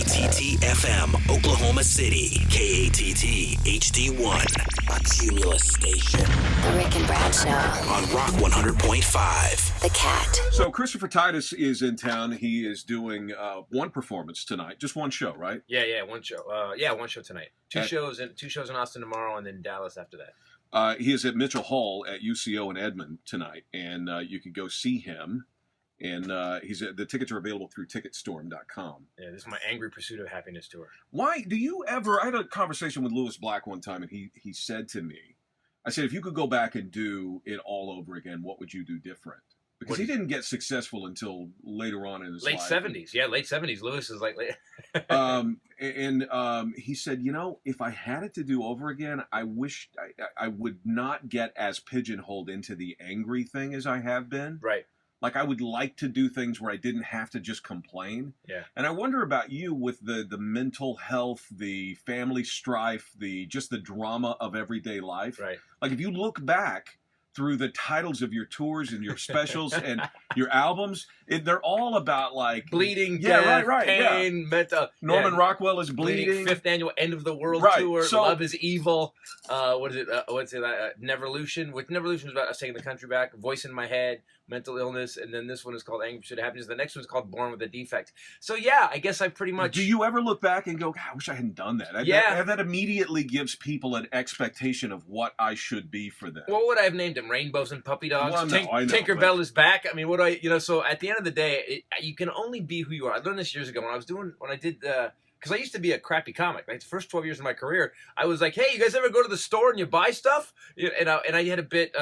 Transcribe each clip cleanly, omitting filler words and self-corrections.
KATT FM, Oklahoma City. KATT HD1, a Cumulus station. The Rick and Brad Show. On Rock 100.5. The KATT. So Christopher Titus is in town. He is doing one performance tonight. Just one show, right? Yeah, one show. One show tonight. Two shows in Austin tomorrow, and then Dallas after that. He is at Mitchell Hall at UCO in Edmond tonight, and you can go see him. And the tickets are available through Ticketstorm.com. Yeah, this is my Angry Pursuit of Happiness tour. Why do you ever? I had a conversation with Lewis Black one time, and he said to me, I said, if you could go back and do it all over again, what would you do different? Because he didn't get successful until later on in his late life. 70s. Yeah, late 70s. Lewis is like late. He said, if I had it to do over again, I wish I would not get as pigeonholed into the angry thing as I have been. Right. Like, I would like to do things where I didn't have to just complain. Yeah. And I wonder about you with the mental health, the family strife, just the drama of everyday life. Right. Like, if you look back through the titles of your tours and your specials and your albums, they're all about, like... bleeding, death, pain, mental... Norman Rockwell is bleeding. Fifth annual End of the World tour. So, Love is Evil. What's it? Neverlution. Which Neverlution was about us taking the country back. Voice in My Head. Mental illness. And then this one is called Angry Pursuit of Happiness. The next one is called Born with a Defect. So yeah, I guess I pretty much... Do you ever look back and go, God, I wish I hadn't done that? That immediately gives people an expectation of what I should be for them. What would I have named him? Rainbows and Puppy Dogs? Well, no, I know, Tinkerbell is back. I mean, what do I... so at the end of the day, you can only be who you are. I learned this years ago when I did... because I used to be a crappy comic. Like the first 12 years of my career, I was like, hey, you guys ever go to the store and you buy stuff? And I had a bit,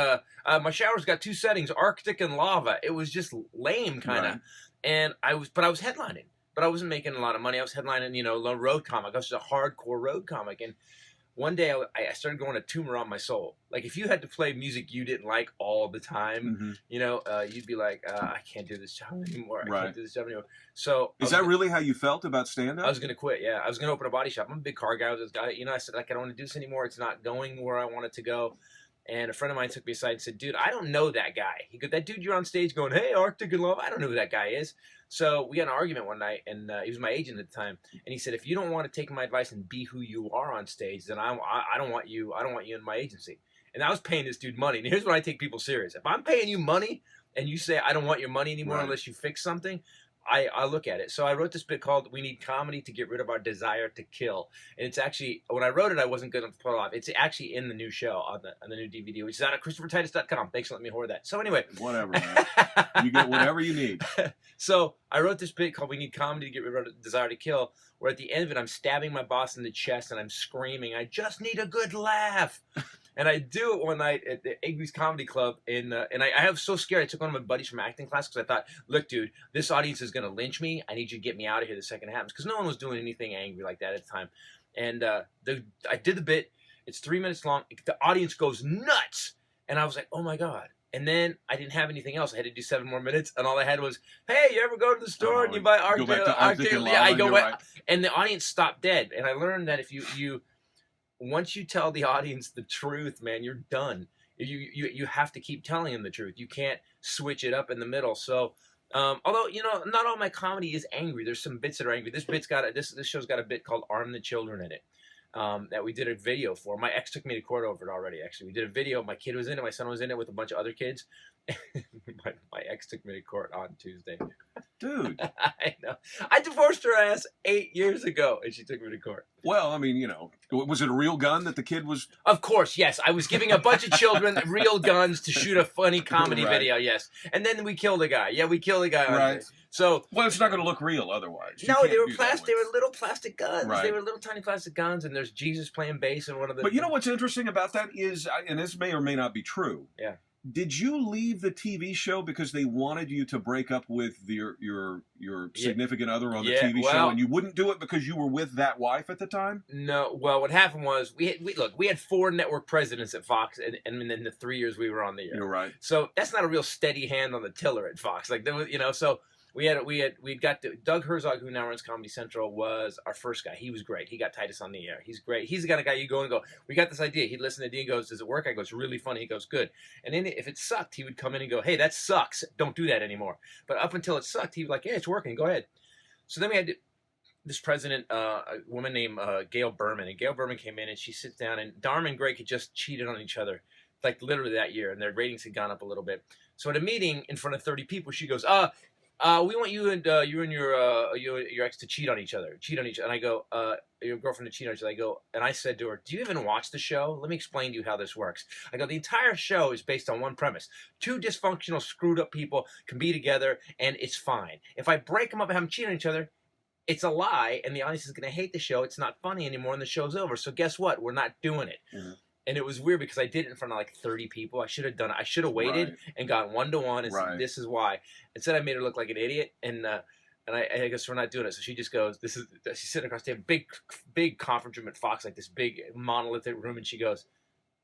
my shower's got two settings, Arctic and lava. It was just lame, kind of. Right. And I was headlining. But I wasn't making a lot of money. I was headlining, road comic. I was just a hardcore road comic. And one day I started going a tumor on my soul. Like if you had to play music you didn't like all the time, you'd be like, I can't do this job anymore. I can't do this job anymore. So is that really how you felt about stand-up? I was going to quit. Yeah, I was going to open a body shop. I'm a big car guy. I was this guy. I said, I don't want to do this anymore. It's not going where I want it to go. And a friend of mine took me aside and said, dude, I don't know that guy. He goes, that dude you're on stage going, hey, Arctic and Love. I don't know who that guy is. So we got in an argument one night, and he was my agent at the time. And he said, if you don't want to take my advice and be who you are on stage, then I don't want you in my agency. And I was paying this dude money. And here's when I take people serious. If I'm paying you money and you say, I don't want your money anymore unless you fix something, I look at it. So I wrote this bit called We Need Comedy to Get Rid of Our Desire to Kill. And it's actually, when I wrote it, I wasn't good enough to pull it off. It's actually in the new show, on the new DVD, which is out at ChristopherTitus.com. Thanks for letting me hoard that. So anyway. Whatever, man. You get whatever you need. So I wrote this bit called We Need Comedy to Get Rid of Our Desire to Kill, where at the end of it, I'm stabbing my boss in the chest and I'm screaming, I just need a good laugh. And I do it one night at the Igby's Comedy Club, and I was so scared. I took one of my buddies from acting class because I thought, look, dude, this audience is going to lynch me. I need you to get me out of here the second it happens, because no one was doing anything angry like that at the time. And I did the bit. It's 3 minutes long. The audience goes nuts. And I was like, oh, my God. And then I didn't have anything else. I had to do 7 more minutes, and all I had was, hey, you ever go to the store and you buy Arctic? Yeah, I go right. And the audience stopped dead. And I learned that if you once you tell the audience the truth, man, you're done. You have to keep telling them the truth. You can't switch it up in the middle. So, although not all my comedy is angry. There's some bits that are angry. This show's got a bit called "Arm the Children" in it. That we did a video for. My ex took me to court over it already. Actually, we did a video. My kid was in it. My son was in it with a bunch of other kids. my ex took me to court on Tuesday. Dude, I know. I divorced her ass 8 years ago, and she took me to court. Well, I mean, was it a real gun that the kid was? Of course, yes. I was giving a bunch of children real guns to shoot a funny comedy video. Yes, and then we killed a guy. Yeah, we killed a guy. Right. So, well, it's not going to look real otherwise. No, they were plastic. They were little plastic guns. Right. They were little tiny plastic guns, and there's Jesus playing bass in one of the. But you know what's interesting about that is, and this may or may not be true. Yeah. Did you leave the TV show because they wanted you to break up with your significant other on the TV show, and you wouldn't do it because you were with that wife at the time? No. Well, what happened was we had 4 network presidents at Fox, and in the 3 years we were on the air. You're right. So that's not a real steady hand on the tiller at Fox. Like there was, so. We'd got Doug Herzog, who now runs Comedy Central, was our first guy. He was great. He got Titus on the air. He's great. He's the kind of guy you go and go, we got this idea. He'd listen to Dean, goes, does it work? I go, it's really funny. He goes, good. And then if it sucked, he would come in and go, hey, that sucks. Don't do that anymore. But up until it sucked, he was like, yeah, it's working. Go ahead. So then we had to, this president, a woman named Gail Berman, and Gail Berman came in and she sits down, and Dharma and Greg had just cheated on each other, like literally that year, and their ratings had gone up a little bit. So at a meeting in front of 30 people, she goes, we want you and your ex to cheat on each other. And I go, your girlfriend to cheat on each other. I go, and I said to her, do you even watch the show? Let me explain to you how this works. I go, the entire show is based on one premise. Two dysfunctional, screwed up people can be together, and it's fine. If I break them up and have them cheat on each other, it's a lie, and the audience is going to hate the show. It's not funny anymore, and the show's over. So guess what? We're not doing it. Mm-hmm. And it was weird because I did it in front of like 30 people. I should have done it. I should have waited and gone 1-to-1 and said, this is why. Instead, I made her look like an idiot. And I guess we're not doing it. So she just goes, she's sitting across the table, big conference room at Fox, like this big monolithic room. And she goes,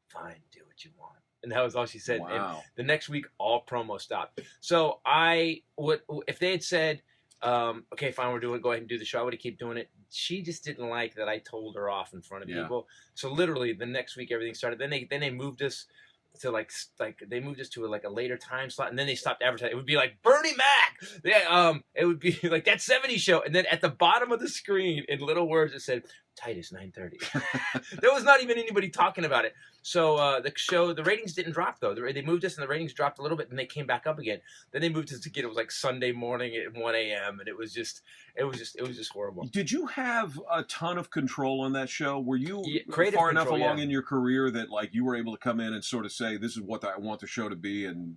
fine, do what you want. And that was all she said. Wow. And the next week, all promo stopped. So if they had said, okay, fine, go ahead and do the show, I would have kept doing it. She just didn't like that I told her off in front of people. So literally the next week everything started. Then they moved us to like a later time slot, and then they stopped advertising. It would be like Bernie Mac. It would be like that 70s show, and then at the bottom of the screen in little words it said Titus 9:30. There was not even anybody talking about it. So the ratings didn't drop though. They moved us, and the ratings dropped a little bit, and they came back up again. Then they moved us again. It was like Sunday morning at 1 a.m. and it was just horrible. Did you have a ton of control on that show? Were you far enough along in your career that like you were able to come in and sort of say, this is what I want the show to be, and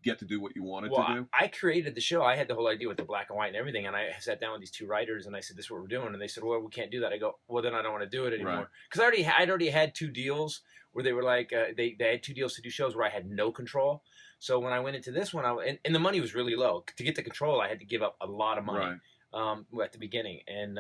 get to do what you wanted to do? I created the show. I had the whole idea with the black and white and everything, and I sat down with these two writers, and I said, this is what we're doing. And they said, well, we can't do that. I go, well, then I don't want to do it anymore. Because I'd already had 2 deals where they were like, they had 2 deals to do shows where I had no control. So when I went into this one, and the money was really low. To get the control, I had to give up a lot of money at the beginning. And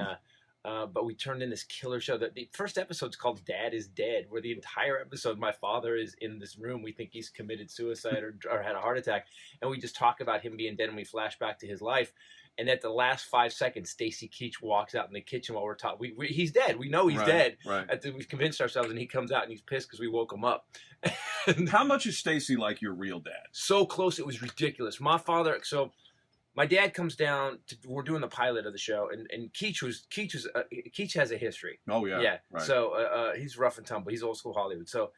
but we turned in this killer show. The first episode's called Dad is Dead, where the entire episode, my father is in this room. We think he's committed suicide or had a heart attack. And we just talk about him being dead, and we flash back to his life. And at the last 5 seconds, Stacy Keach walks out in the kitchen while we're talking. He's dead. We know he's dead. We've convinced ourselves, and he comes out, and he's pissed because we woke him up. How much is Stacy like your real dad? So close, it was ridiculous. My dad comes down. We're doing the pilot of the show, and Keach has a history. Oh yeah, yeah. Right. So he's rough and tumble. He's old school Hollywood. So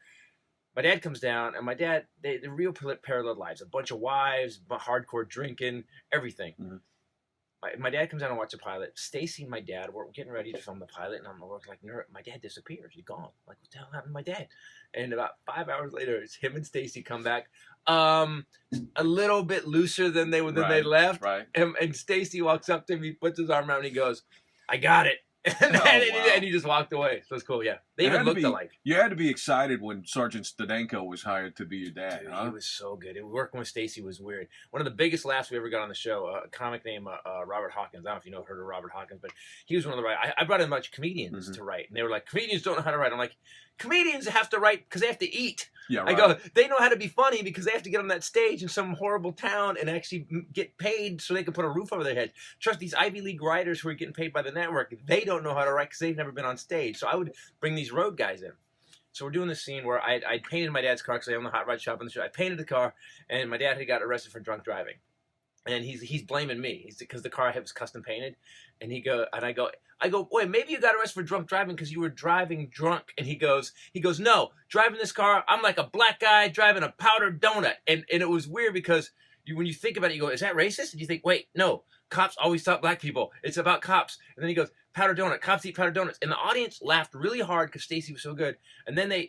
my dad comes down, and my dad, the real parallel lives. A bunch of wives, hardcore drinking, everything. Mm-hmm. My dad comes down and watches the pilot. Stacy and my dad were getting ready to film the pilot, and I'm like, my dad disappears. He's gone. I'm like, what the hell happened to my dad? And about 5 hours later, it's him and Stacy come back, a little bit looser than they left. Right. And Stacy walks up to me, puts his arm around me, and he goes, I got it. And he just walked away. So it's cool, yeah. They even looked alike. You had to be excited when Sergeant Stadenko was hired to be your dad. Dude, huh? He was so good. Working with Stacy was weird. One of the biggest laughs we ever got on the show, a comic named Robert Hawkins. I don't know if you heard of Robert Hawkins, but he was one of the writers. I brought in a bunch of comedians to write, and they were like, comedians don't know how to write. I'm like, comedians have to write because they have to eat. Yeah, right. I go, they know how to be funny because they have to get on that stage in some horrible town and actually get paid so they can put a roof over their head. Trust these Ivy League writers who are getting paid by the network. They don't know how to write because they've never been on stage. So I would bring these road guys in. So we're doing this scene where I painted my dad's car because I own the hot rod shop on the show. I painted the car, and my dad had got arrested for drunk driving. And he's blaming me because the car was custom painted, and I go, boy, maybe you got arrested for drunk driving because you were driving drunk. And he goes, no, driving this car, I'm like a black guy driving a powdered donut. And it was weird because when you think about it, you go, is that racist? And you think, wait, no, cops always stop black people. It's about cops. And then he goes, powdered donut, cops eat powdered donuts. And the audience laughed really hard because Stacy was so good. And then they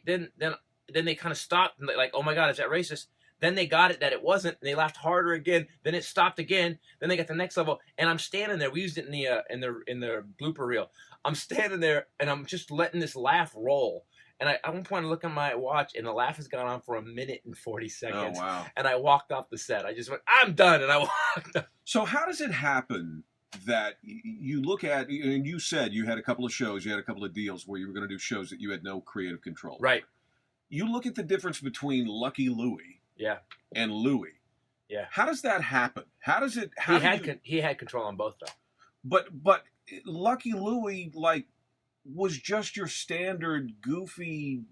kind of stopped and like, oh my God, is that racist? Then they got it that it wasn't, and they laughed harder again. Then it stopped again. Then they got the next level, and I'm standing there. We used it in the blooper reel. I'm standing there, and I'm just letting this laugh roll. And at one point, I look at my watch, and the laugh has gone on for 1 minute and 40 seconds. Oh, wow. And I walked off the set. I just went, I'm done, and I walked off. So how does it happen that you look at, and you said you had a couple of shows, you had a couple of deals where you were going to do shows that you had no creative control. Right. You look at the difference between Lucky Louie and Louie. Yeah. How does that happen? How does it? He had control on both though. But Lucky Louie was just your standard goofy,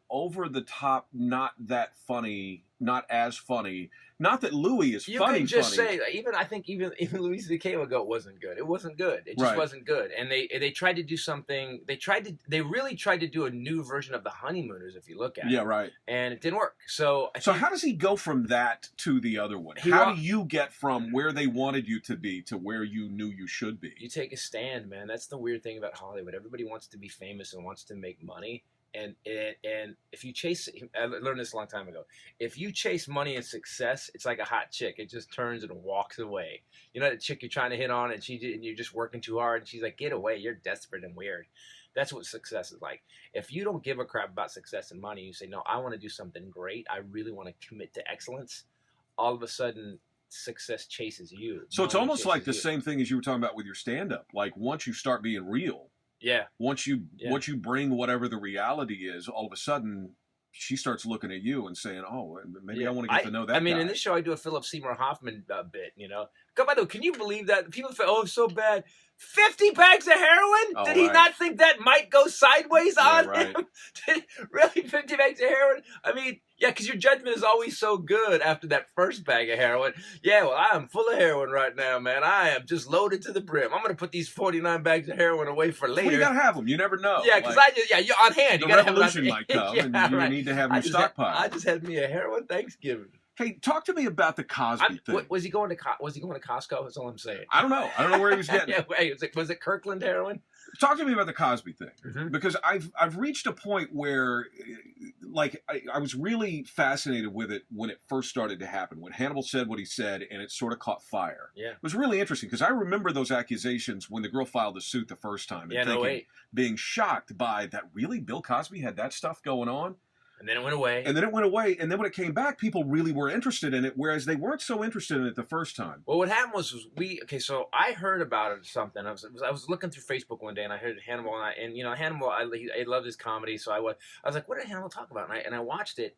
over the top, not that funny not as funny. Not that Louis is You funny. could just funny. say I think even Louis C.K. would go, it wasn't good. It wasn't good. It just wasn't good. And they tried to do something. They really tried to do a new version of the Honeymooners. If you look at it. Yeah, right. And it didn't work. So how does he go from that to the other one? How do you get from where they wanted you to be to where you knew you should be? You take a stand, man. That's the weird thing about Hollywood. Everybody wants to be famous and wants to make money. And if you chase, I learned this a long time ago. If you chase money and success, it's like a hot chick. It just turns and walks away. You know, the chick you're trying to hit on, and you're just working too hard, and she's like, "Get away! You're desperate and weird." That's what success is like. If you don't give a crap about success and money, you say, "No, I want to do something great. I really want to commit to excellence." All of a sudden, success chases you. So it's almost like the same thing as you were talking about with your stand-up. Like once you start being real. Yeah. Once you bring whatever the reality is, all of a sudden she starts looking at you and saying, "Oh, maybe I want to get to know that." I mean, guy. in this show, I do a Philip Seymour Hoffman bit. You know, by the way, can you believe that people say, "Oh, it's so bad"? 50 bags of heroin? Oh, Did he not think that might go sideways on right. him? Really, 50 bags of heroin? I mean, yeah, because your judgment is always so good after that first bag of heroin. Yeah, well, I am full of heroin right now, man. I am just loaded to the brim. I'm going to put these 49 bags of heroin away for later. Well, you got to have them. You never know. Yeah, because you're on hand. The you gotta revolution have might come, and you need to have your stockpile. I just had me a heroin Thanksgiving. Hey, talk to me about the Cosby thing. Was he going to Costco? That's all I'm saying. I don't know. I don't know where he was getting. Was it Kirkland heroin? Talk to me about the Cosby thing, because I've reached a point where, like, I was really fascinated with it when it first started to happen. When Hannibal said what he said, and it sort of caught fire. Yeah, it was really interesting because I remember those accusations when the girl filed the suit the first time, and being shocked by that. Really, Bill Cosby had that stuff going on. And then it went away. And then when it came back, people really were interested in it, whereas they weren't so interested in it the first time. Well, what happened was so I heard about it or something. I was looking through Facebook one day, and I heard Hannibal, and Hannibal, I loved his comedy, so I was like, what did Hannibal talk about? And I watched it,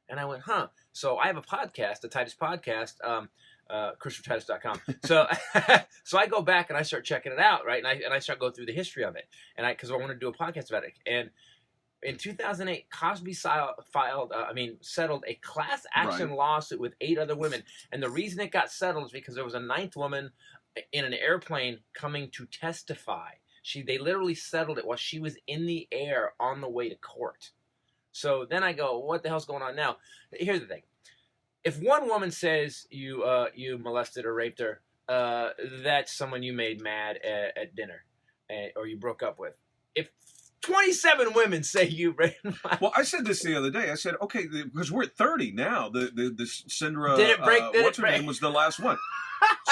and I went, huh. So I have a podcast, the Titus podcast, ChristopherTitus.com. So so I go back and I start checking it out, right? And I start going through the history of it, and because I want to do a podcast about it, and in 2008, Cosby settled a class action lawsuit with 8 other women. And the reason it got settled is because there was a 9th woman in an airplane coming to testify. They literally settled it while she was in the air on the way to court. So then I go, what the hell's going on now? Here's the thing. If one woman says you molested or raped her, that's someone you made mad at dinner or you broke up with. If 27 women say you raped. Well, I said this the other day. I said, okay, because we're at 30 now. The Syndra, did it break? what's her name was the last one.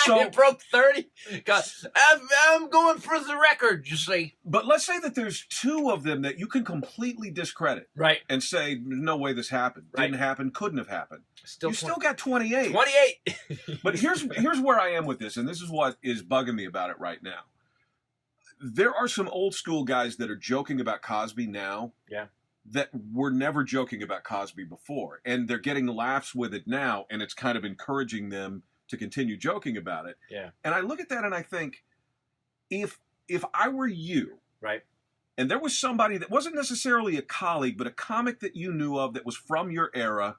So it broke 30. God, I'm going for the record. You see. But let's say that there's 2 of them that you can completely discredit, right? And say, no way this happened. Right. Didn't happen. Couldn't have happened. Still got 28. 28. But here's where I am with this, and this is what is bugging me about it right now. There are some old school guys that are joking about Cosby now. Yeah. That were never joking about Cosby before, and they're getting laughs with it now, and it's kind of encouraging them to continue joking about it. Yeah. And I look at that and I think, if I were you, right, and there was somebody that wasn't necessarily a colleague, but a comic that you knew of that was from your era,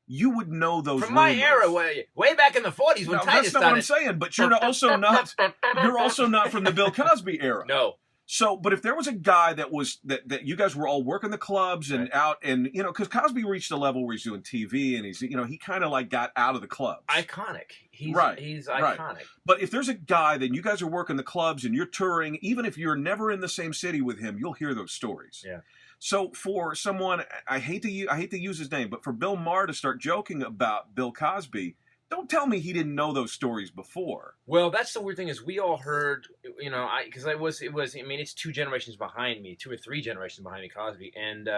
you would know those from my era, way back in the 40s when Titus that's not what I'm saying. But you're also not from the Bill Cosby era. No. So, but if there was a guy that was that you guys were all working the clubs and out, and because Cosby reached a level where he's doing TV and he's he kind of like got out of the clubs. Iconic. He's iconic. Right. But if there's a guy that you guys are working the clubs and you're touring, even if you're never in the same city with him, you'll hear those stories. Yeah. So for someone, I hate to use his name, but for Bill Maher to start joking about Bill Cosby, don't tell me he didn't know those stories before. Well, that's the weird thing is we all heard, it's 2 generations behind me, 2 or 3 generations behind me, Cosby, and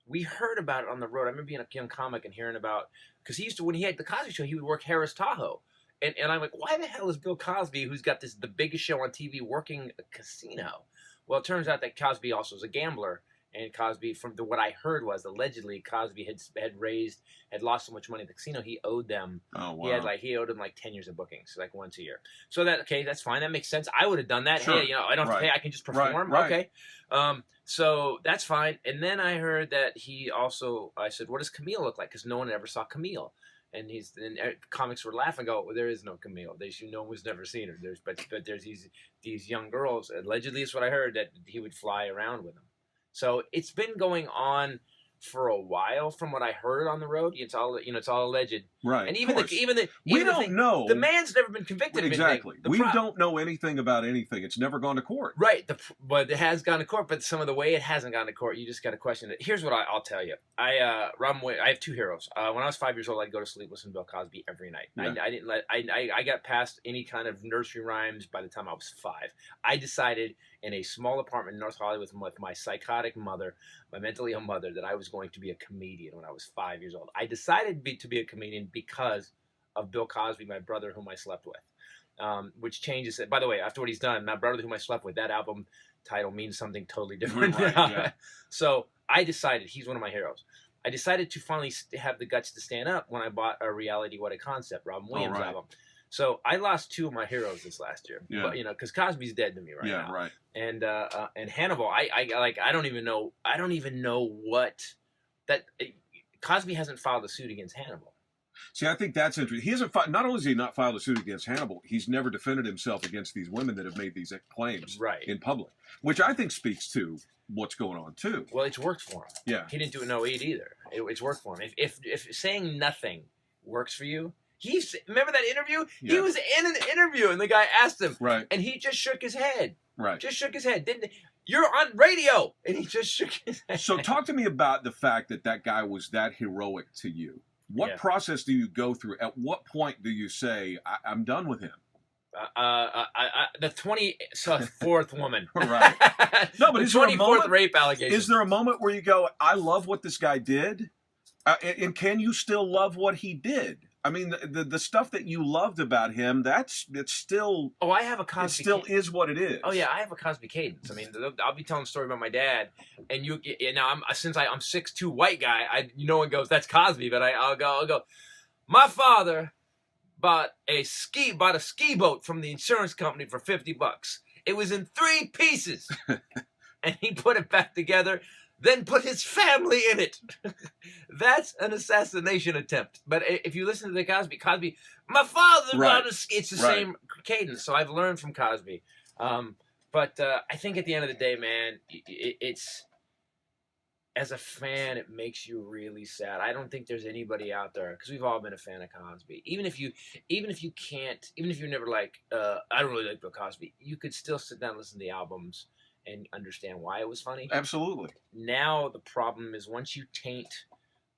we heard about it on the road. I remember being a young comic and hearing about, because when he had the Cosby Show, he would work Harris Tahoe, and I'm like, why the hell is Bill Cosby, who's got the biggest show on TV, working a casino? Well, it turns out that Cosby also is a gambler. And Cosby, from what I heard was allegedly Cosby had lost so much money at the casino he owed them. Oh wow. He owed them like 10 years of bookings, like once a year. So that's fine. That makes sense. I would have done that. Sure. Hey, I don't have to pay. I can just perform. Right. Okay. So that's fine. And then I heard that I said, what does Camille look like? Because no one ever saw Camille. And comics were laughing. Go, well, there is no Camille. No one's never seen her. But there's these young girls. Allegedly, is what I heard, that he would fly around with them. So it's been going on for a while, from what I heard on the road. It's all alleged. Right. And we don't know. The man's never been convicted. Exactly. We don't know anything about anything. It's never gone to court. Right. But it has gone to court. But some of the way it hasn't gone to court, you just got to question it. Here's what I'll tell you. I have two heroes. When I was 5 years old, I'd go to sleep listening to Bill Cosby every night. Yeah. I got past any kind of nursery rhymes by the time I was 5. I decided in a small apartment in North Hollywood with my psychotic mother, my mentally ill mother, that I was going to be a comedian when I was 5 years old. I decided to be a comedian because of Bill Cosby, my brother whom I slept with, which changes it. By the way, after what he's done, my brother whom I slept with, that album title means something totally different. Right, yeah. So I decided he's one of my heroes. I decided to finally have the guts to stand up when I bought a Reality What a Concept, Robin Williams album. So I lost 2 of my heroes this last year, but because Cosby's dead to me now. Yeah, right. And Hannibal, I don't even know what that Cosby hasn't filed a suit against Hannibal. See, I think that's interesting. He hasn't. Not only has he not filed a suit against Hannibal, he's never defended himself against these women that have made these claims in public, which I think speaks to what's going on too. Well, it's worked for him. Yeah, he didn't do it in 08 either. It's worked for him. If saying nothing works for you. Remember that interview? Yeah. He was in an interview, and the guy asked him, and he just shook his head. Right. Just shook his head. You're on radio, and he just shook his head. So talk to me about the fact that guy was that heroic to you. What process do you go through? At what point do you say, I'm done with him? The 24th woman. Right. No, but the 24th rape allegation. Is there a moment where you go, I love what this guy did? And can you still love what he did? I mean, the stuff that you loved about him, it's still. Oh, I have a Cosby. It still is what it is. Oh yeah, I have a Cosby cadence. I mean, I'll be telling a story about my dad, and now I'm 6'2" white guy. No one goes, that's Cosby, but I'll go. My father bought a ski boat from the insurance company for $50. It was in 3 pieces, and he put it back together. Then put his family in it. That's an assassination attempt. But if you listen to the Cosby, my father, it's the same cadence. So I've learned from Cosby. But I think at the end of the day, man, it's as a fan, it makes you really sad. I don't think there's anybody out there, because we've all been a fan of Cosby. Even if you're never like, I don't really like Bill Cosby, you could still sit down and listen to the albums and understand why it was funny. Absolutely. Now the problem is, once you taint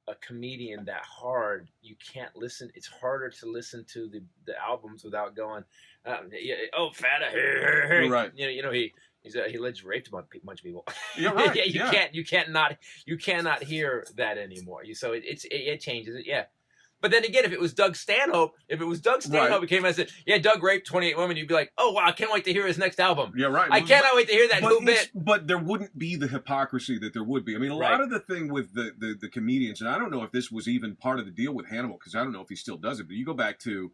a comedian that hard, you can't listen. It's harder to listen to the albums without going, fat. Right. He allegedly raped a bunch of people. Yeah, right. You cannot hear that anymore. So it changes it. Yeah. But then again, if it was Doug Stanhope, who came and said, yeah, Doug raped 28 women, you'd be like, oh, wow, I can't wait to hear his next album. Yeah, right. I cannot wait to hear that new bit. But there wouldn't be the hypocrisy that there would be. I mean, a lot of the thing with the comedians, and I don't know if this was even part of the deal with Hannibal, because I don't know if he still does it, but you go back to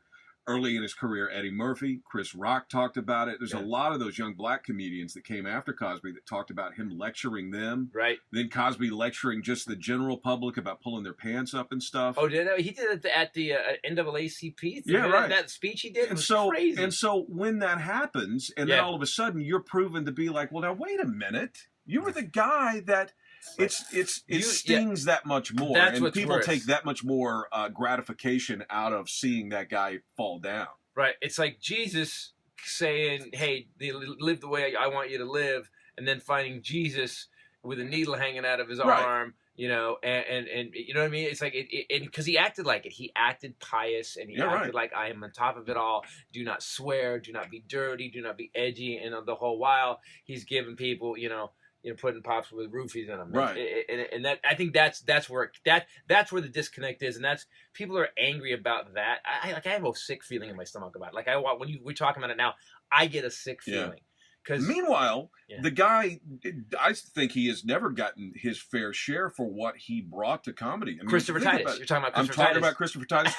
early in his career, Eddie Murphy, Chris Rock talked about it. There's a lot of those young black comedians that came after Cosby that talked about him lecturing them. Right. Then Cosby lecturing just the general public about pulling their pants up and stuff. Oh, he did it at the NAACP? Yeah, right. That speech he did was crazy. And so when that happens, and then all of a sudden you're proven to be like, well, now wait a minute. You were the guy that... It stings that much more, and people take that much more gratification out of seeing that guy fall down. Right. It's like Jesus saying, hey, live the way I want you to live, and then finding Jesus with a needle hanging out of his arm, and you know what I mean? It's like, because he acted like it. He acted pious, and he acted like, I am on top of it all. Do not swear, do not be dirty, do not be edgy, and the whole while he's giving people, putting pops with roofies in them, right? And that, I think that's where the disconnect is, and that's, people are angry about that. I have a sick feeling in my stomach about it. Like we're talking about it now, I get a sick feeling Meanwhile, Yeah. the guy, I think he has never gotten his fair share for what he brought to comedy. I mean, Christopher think Titus. about it. You're talking about I'm Christopher talking Titus. about Christopher Titus,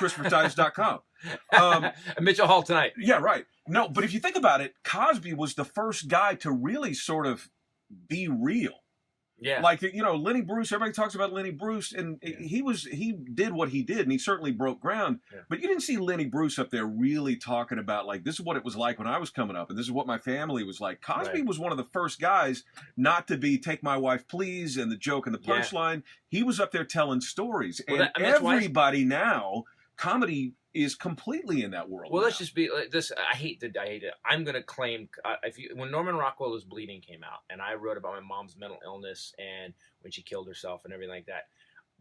ChristopherTitus.com. Mitchell Hall tonight. Yeah, right. No, but if you think about it, Cosby was the first guy to really sort of be real. Yeah. Like, Lenny Bruce, everybody talks about Lenny Bruce, and he did what he did, and he certainly broke ground. Yeah. But you didn't see Lenny Bruce up there really talking about, like, this is what it was like when I was coming up, and this is what my family was like. Cosby was one of the first guys not to be take my wife, please, and the joke and the punchline. He was up there telling stories. Well, and everybody now, comedy is completely in that world. Well, now. let's just be this. I hate it. I'm going to claim when Norman Rockwell was Bleeding came out, and I wrote about my mom's mental illness and when she killed herself and everything like that.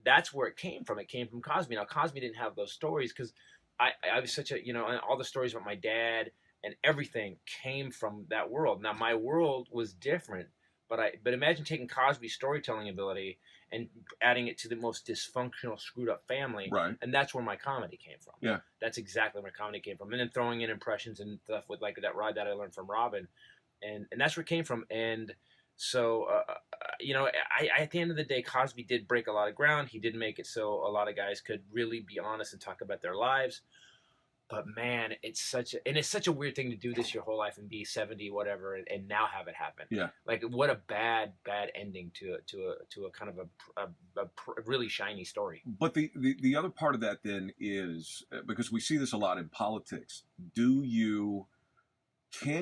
That's where it came from. It came from Cosby. Now Cosby didn't have those stories because I was such a and all the stories about my dad and everything came from that world. Now my world was different, but imagine taking Cosby's storytelling ability and adding it to the most dysfunctional, screwed up family. Right. And that's where my comedy came from. Yeah. That's exactly where my comedy came from. And then throwing in impressions and stuff with like that ride that I learned from Robin. And that's where it came from. And so, at the end of the day, Cosby did break a lot of ground. He did make it so a lot of guys could really be honest and talk about their lives. But man, it's such a weird thing to do this your whole life and be 70 whatever and now have it happen. Yeah. Like what a bad ending to a kind of a really shiny story. But the other part of that then is because we see this a lot in politics. Can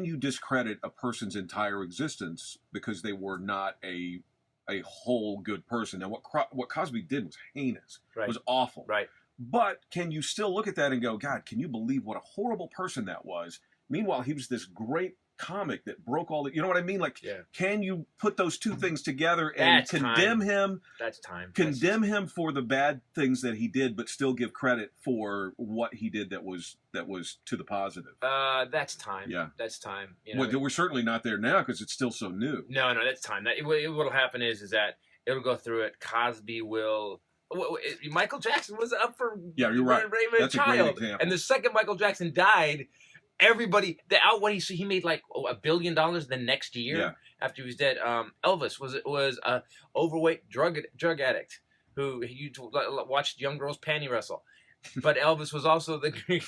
you discredit a person's entire existence because they were not a whole good person? Now what Cosby did was heinous. Right. It was awful. Right. But can you still look at that and go, God, can you believe what a horrible person that was? Meanwhile, he was this great comic that broke all the, you know what I mean? Like, Can you put those two things together and condemn him? That's time. Condemn him for the bad things that he did, but still give credit for what he did that was to the positive. That's time. Yeah. That's time. Well, we're certainly not there now because it's still so new. No, that's time. What'll happen is that it'll go through it. Cosby will. Michael Jackson was up for you're right. That's a great example. And the second Michael Jackson died, everybody when he made like $1 billion the next year after he was dead. Elvis was a overweight drug addict who you watched young girls panty wrestle, but Elvis was also the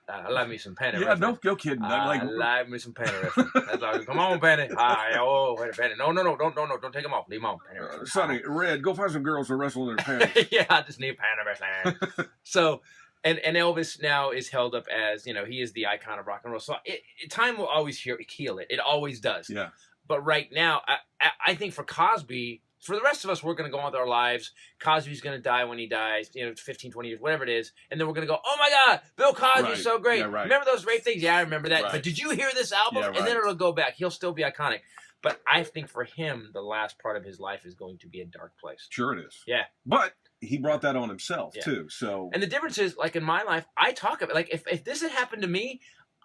I love me some panty wrestling. No kidding. I love me some panty wrestling. That's all. Come on, panty. Wait a minute. No, don't take them off. Leave them on. Panty wrestling. Sonny, Red, go find some girls to wrestle in their panties. Yeah, I just need panty wrestling. So, and Elvis now is held up as, he is the icon of rock and roll. So time will always heal it. It always does. Yeah. But right now, I think for Cosby, for the rest of us, we're going to go on with our lives. Cosby's going to die when he dies, 15, 20 years, whatever it is. And then we're going to go, oh my God, Bill Cosby's so great. Yeah, right. Remember those rape things? Yeah, I remember that. Right. But did you hear this album? Yeah, right. And then it'll go back. He'll still be iconic. But I think for him, the last part of his life is going to be a dark place. Sure it is. Yeah. But he brought that on himself, too. So. And the difference is, like in my life, I talk about, like, if this had happened to me,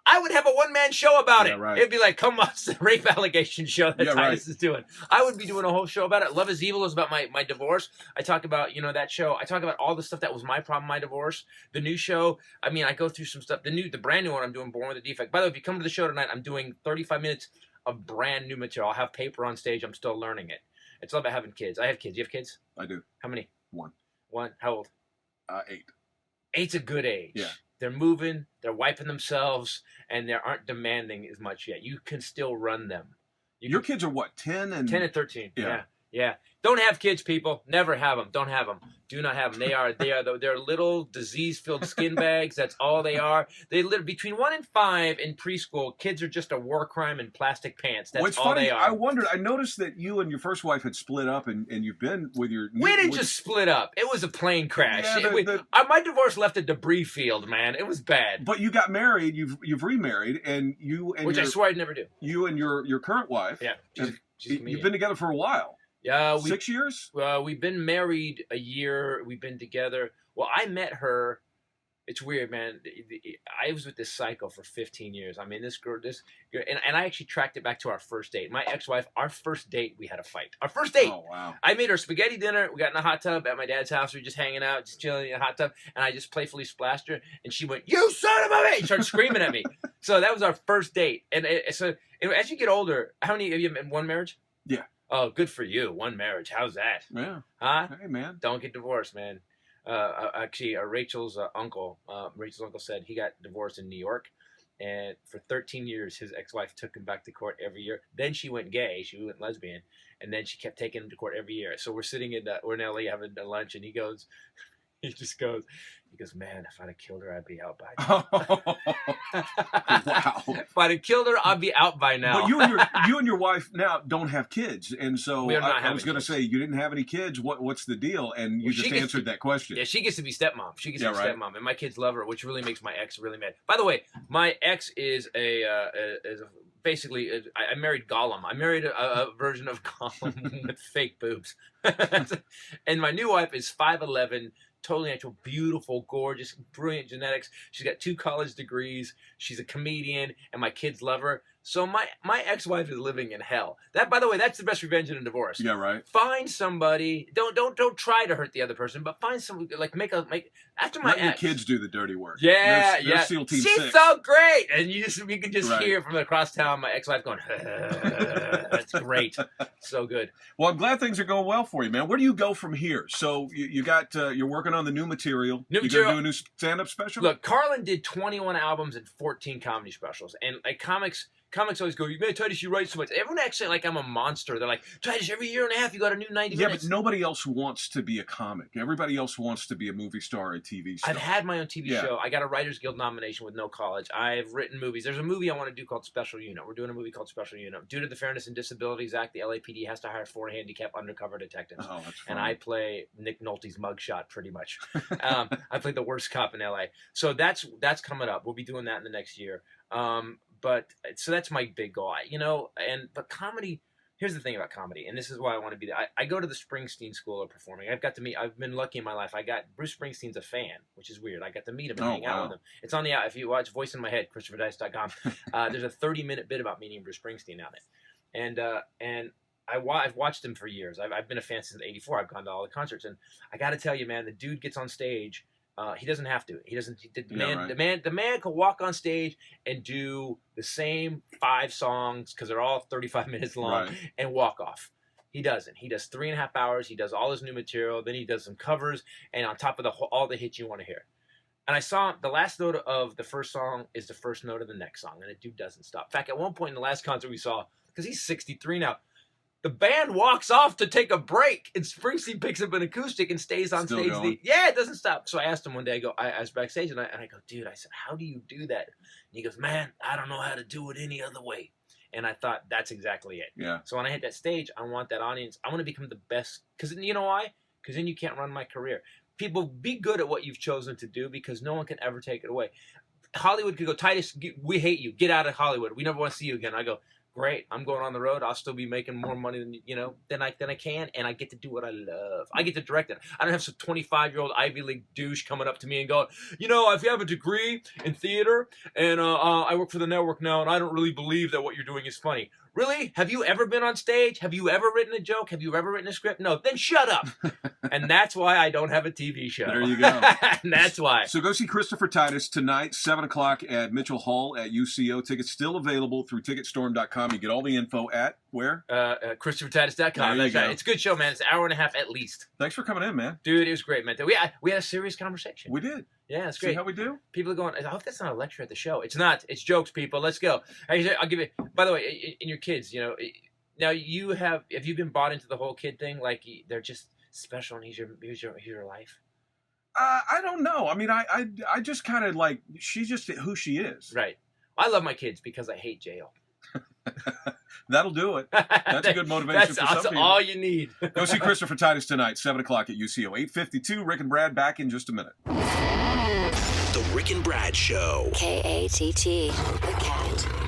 I would have a one-man show about it. Right. It'd be like, come on, it's the rape allegation show that Titus is doing. I would be doing a whole show about it. Love is Evil is about my divorce. I talk about, that show. I talk about all the stuff that was my problem, my divorce. The new show, I go through some stuff. The brand new one I'm doing, Born with a Defect. By the way, if you come to the show tonight, I'm doing 35 minutes of brand new material. I'll have paper on stage. I'm still learning it. It's all about having kids. I have kids. You have kids? I do. How many? One. How old? 8. 8's a good age. Yeah. They're moving, they're wiping themselves, and they aren't demanding as much yet. You can still run them. Your kids are what, 10 and 13? Yeah. Don't have kids, people. Never have them. Don't have them. Do not have them. They're little disease-filled skin bags. That's all they are. They live between 1 and 5 in preschool. Kids are just a war crime in plastic pants. That's all they are. I noticed that you and your first wife had split up, and you've been with your. We didn't just split up. It was a plane crash. Yeah, my divorce left a debris field, man. It was bad. But you got married. You've remarried, and which I swear I'd never do. You and your current wife. Yeah, you've been together for a while. 6 years? We've been married a year. We've been together. Well, I met her. It's weird, man. I was with this psycho for 15 years. This girl, and I actually tracked it back to our first date. My ex-wife, our first date, we had a fight. Our first date. Oh, wow. I made her spaghetti dinner. We got in a hot tub at my dad's house. We were just hanging out, just chilling in a hot tub. And I just playfully splashed her. And she went, "You son of a bitch!" Started screaming at me. So that was our first date. And And as you get older, how many have you been in one marriage? Yeah. Oh, good for you. One marriage. How's that? Yeah. Huh? Hey, man. Don't get divorced, man. Actually, Rachel's uncle said he got divorced in New York, and for 13 years, his ex-wife took him back to court every year. Then she went gay, she went lesbian, and then she kept taking him to court every year. So we're sitting we're in LA having lunch, and he goes, man, if I'd have killed her, I'd be out by now. Wow. If I'd have killed her, I'd be out by now. But you and your wife now don't have kids, and so I was going to say you didn't have any kids. What's the deal? And you just answered that question. Yeah, she gets to be stepmom. She gets to be stepmom, and my kids love her, which really makes my ex really mad. By the way, my ex is basically, I married Gollum. I married a version of Gollum with fake boobs. And my new wife is 5'11", totally natural, beautiful, gorgeous, brilliant genetics. She's got 2 college degrees. She's a comedian, and my kids love her. So my ex-wife is living in hell. That, by the way, that's the best revenge in a divorce. Yeah, right. Find somebody. Don't try to hurt the other person, but find somebody. Like make after my Let ex. your kids do the dirty work. Yeah, they're SEAL Team She's 6. so great, and you can just hear from across town my ex-wife going, "That's great, so good." Well, I'm glad things are going well for you, man. Where do you go from here? So you got you're working on the new material. You're going to do a new stand-up special? Look, Carlin did 21 albums and 14 comedy specials, and like comics always go, "Man, Titus, you write so much." Everyone actually like I'm a monster. They're like, "Titus, every year and a half you got a new 90 minutes." Yeah, but nobody else wants to be a comic. Everybody else wants to be a movie star or a TV star. I've had my own TV show. I got a Writers Guild nomination with no college. I've written movies. There's a movie I want to do called Special Unit. We're doing a movie called Special Unit. Due to the Fairness and Disabilities Act, the LAPD has to hire 4 handicapped undercover detectives. Oh, that's funny. And I play Nick Nolte's mugshot, pretty much. I play the worst cop in LA. So that's coming up. We'll be doing that in the next year. But so that's my big goal, but comedy, here's the thing about comedy, and this is why I want to be there. I go to the Springsteen School of Performing. I've been lucky in my life. Bruce Springsteen's a fan, which is weird. I got to meet him and hang out with him. It's on if you watch Voice in My Head, ChristopherTitus.com, there's a 30-minute bit about meeting Bruce Springsteen on it. And I've watched him for years. I've been a fan since '84. I've gone to all the concerts, and I got to tell you, man, the dude gets on stage. He doesn't have to. The man can walk on stage and do the same 5 songs because they're all 35 minutes long and walk off. He doesn't. He does 3.5 hours. He does all his new material. Then he does some covers, and on top of all the hits you want to hear. And I saw the last note of the first song is the first note of the next song, and the dude doesn't stop. In fact, at one point in the last concert we saw, because he's 63 now, the band walks off to take a break, and Springsteen picks up an acoustic and stays on stage. It doesn't stop. So I asked him one day, I was backstage, and I go, "Dude," I said, "how do you do that?" And he goes, "Man, I don't know how to do it any other way." And I thought, that's exactly it. Yeah. So when I hit that stage, I want that audience. I want to become the best. Because you know why? Because then you can't run my career. People, be good at what you've chosen to do, because no one can ever take it away. Hollywood could go, "Titus, we hate you. Get out of Hollywood. We never want to see you again." I go, "Great, I'm going on the road. I'll still be making more money than I can, and I get to do what I love. I get to direct it. I don't have some 25-year-old Ivy League douche coming up to me and going, if you have a degree in theater, and I work for the network now, and I don't really believe that what you're doing is funny." Really? Have you ever been on stage? Have you ever written a joke? Have you ever written a script? No, then shut up. And that's why I don't have a TV show. There you go. And that's why. So go see Christopher Titus tonight, 7 o'clock at Mitchell Hall at UCO. Tickets still available through Ticketstorm.com. You get all the info at where? ChristopherTitus.com. That's right. It's a good show, man. It's an hour and a half at least. Thanks for coming in, man. Dude, it was great, man. We had a serious conversation. We did. Yeah, it's great. See how we do? People are going, I hope that's not a lecture at the show. It's not. It's jokes, people. Let's go. I'll give you, by the way, in your kids, now have you been bought into the whole kid thing? Like they're just special and here's your life? I don't know. I mean, I just kind of like, she's just who she is. Right. I love my kids because I hate jail. That'll do it. That's a good motivation for some people. That's all you need. Go see Christopher Titus tonight, 7 o'clock at UCO. 8:52. Rick and Brad back in just a minute. The Rick and Brad Show. KATT, the KATT.